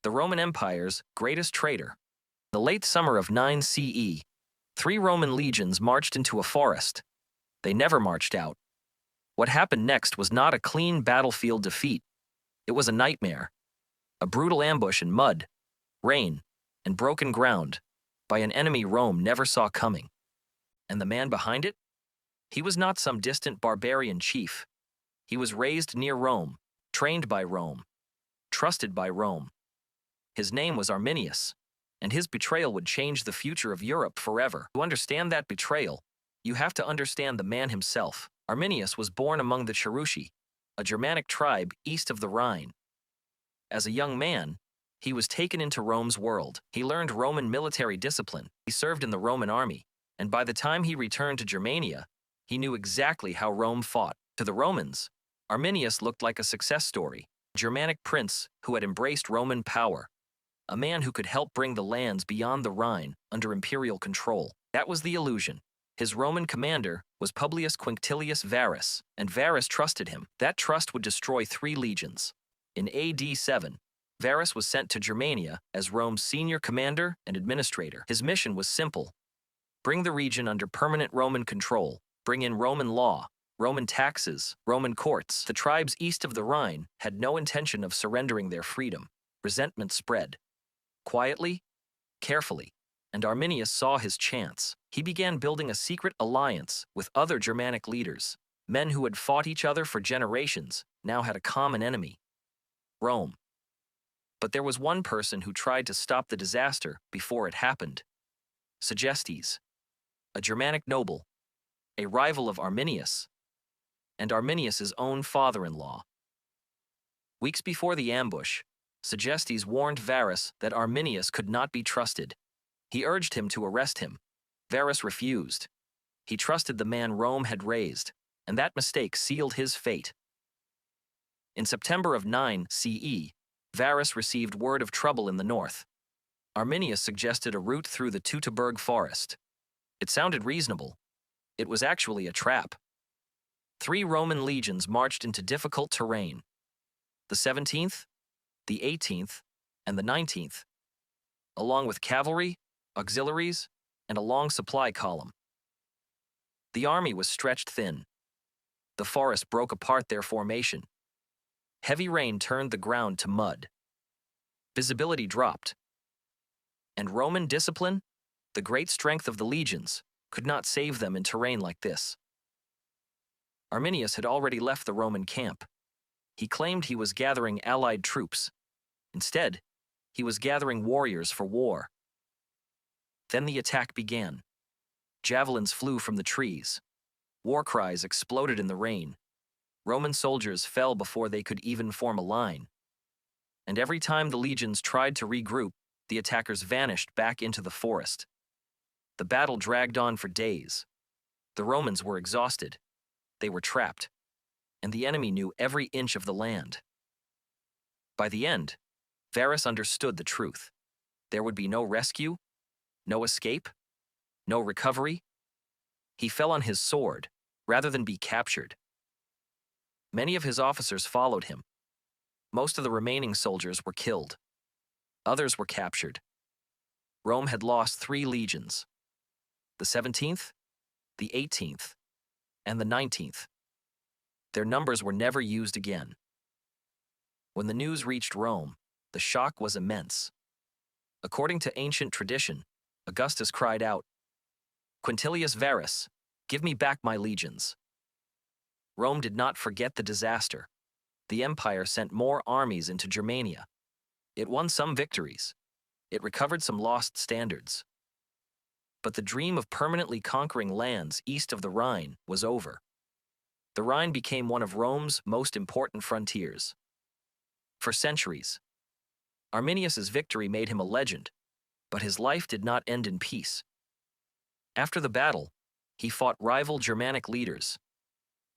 the Roman Empire's greatest traitor. The late summer of 9 CE, 3 Roman legions marched into a forest. They never marched out. What happened next was not a clean battlefield defeat. It was a nightmare. A brutal ambush in mud, rain, and broken ground by an enemy Rome never saw coming. And the man behind it? He was not some distant barbarian chief. He was raised near Rome, trained by Rome, trusted by Rome. His name was Arminius, and his betrayal would change the future of Europe forever. To understand that betrayal, you have to understand the man himself. Arminius was born among the Cherusci, a Germanic tribe east of the Rhine. As a young man, he was taken into Rome's world. He learned Roman military discipline. He served in the Roman army, and by the time he returned to Germania, he knew exactly how Rome fought. To the Romans, Arminius looked like a success story, a Germanic prince who had embraced Roman power, a man who could help bring the lands beyond the Rhine under imperial control. That was the illusion. His Roman commander was Publius Quinctilius Varus, and Varus trusted him. That trust would destroy 3 legions. In AD 7, Varus was sent to Germania as Rome's senior commander and administrator. His mission was simple: bring the region under permanent Roman control, bring in Roman law, Roman taxes, Roman courts. The tribes east of the Rhine had no intention of surrendering their freedom. Resentment spread. Quietly, carefully, and Arminius saw his chance. He began building a secret alliance with other Germanic leaders. Men who had fought each other for generations now had a common enemy: Rome. But there was one person who tried to stop the disaster before it happened: Segestes, a Germanic noble, a rival of Arminius, and Arminius's own father-in-law. Weeks before the ambush, Segestes warned Varus that Arminius could not be trusted. He urged him to arrest him. Varus refused. He trusted the man Rome had raised, and that mistake sealed his fate. In September of 9 CE, Varus received word of trouble in the north. Arminius suggested a route through the Teutoburg forest. It sounded reasonable. It was actually a trap. 3 Roman legions marched into difficult terrain: the 17th, the 18th, and the 19th, along with cavalry, auxiliaries, and a long supply column. The army was stretched thin. The forest broke apart their formation. Heavy rain turned the ground to mud. Visibility dropped. And Roman discipline, the great strength of the legions, could not save them in terrain like this. Arminius had already left the Roman camp. He claimed he was gathering allied troops. Instead, he was gathering warriors for war. Then the attack began. Javelins flew from the trees. War cries exploded in the rain. Roman soldiers fell before they could even form a line. And every time the legions tried to regroup, the attackers vanished back into the forest. The battle dragged on for days. The Romans were exhausted. They were trapped, and the enemy knew every inch of the land. By the end, Varus understood the truth. There would be no rescue, no escape, no recovery. He fell on his sword rather than be captured. Many of his officers followed him. Most of the remaining soldiers were killed. Others were captured. Rome had lost 3 legions: the 17th, the 18th, and the 19th. Their numbers were never used again. When the news reached Rome, the shock was immense. According to ancient tradition, Augustus cried out, "Quintilius Varus, give me back my legions." Rome did not forget the disaster. The empire sent more armies into Germania. It won some victories. It recovered some lost standards. But the dream of permanently conquering lands east of the Rhine was over. The Rhine became one of Rome's most important frontiers. For centuries, Arminius's victory made him a legend, but his life did not end in peace. After the battle, he fought rival Germanic leaders.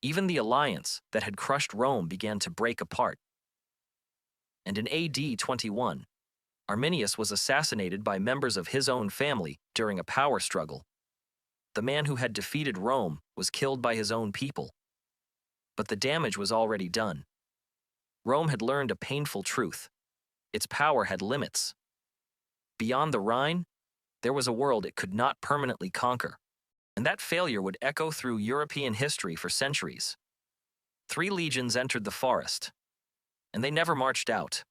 Even the alliance that had crushed Rome began to break apart. And in AD 21, Arminius was assassinated by members of his own family during a power struggle. The man who had defeated Rome was killed by his own people. But the damage was already done. Rome had learned a painful truth. Its power had limits. Beyond the Rhine, there was a world it could not permanently conquer, and that failure would echo through European history for centuries. 3 legions entered the forest, and they never marched out.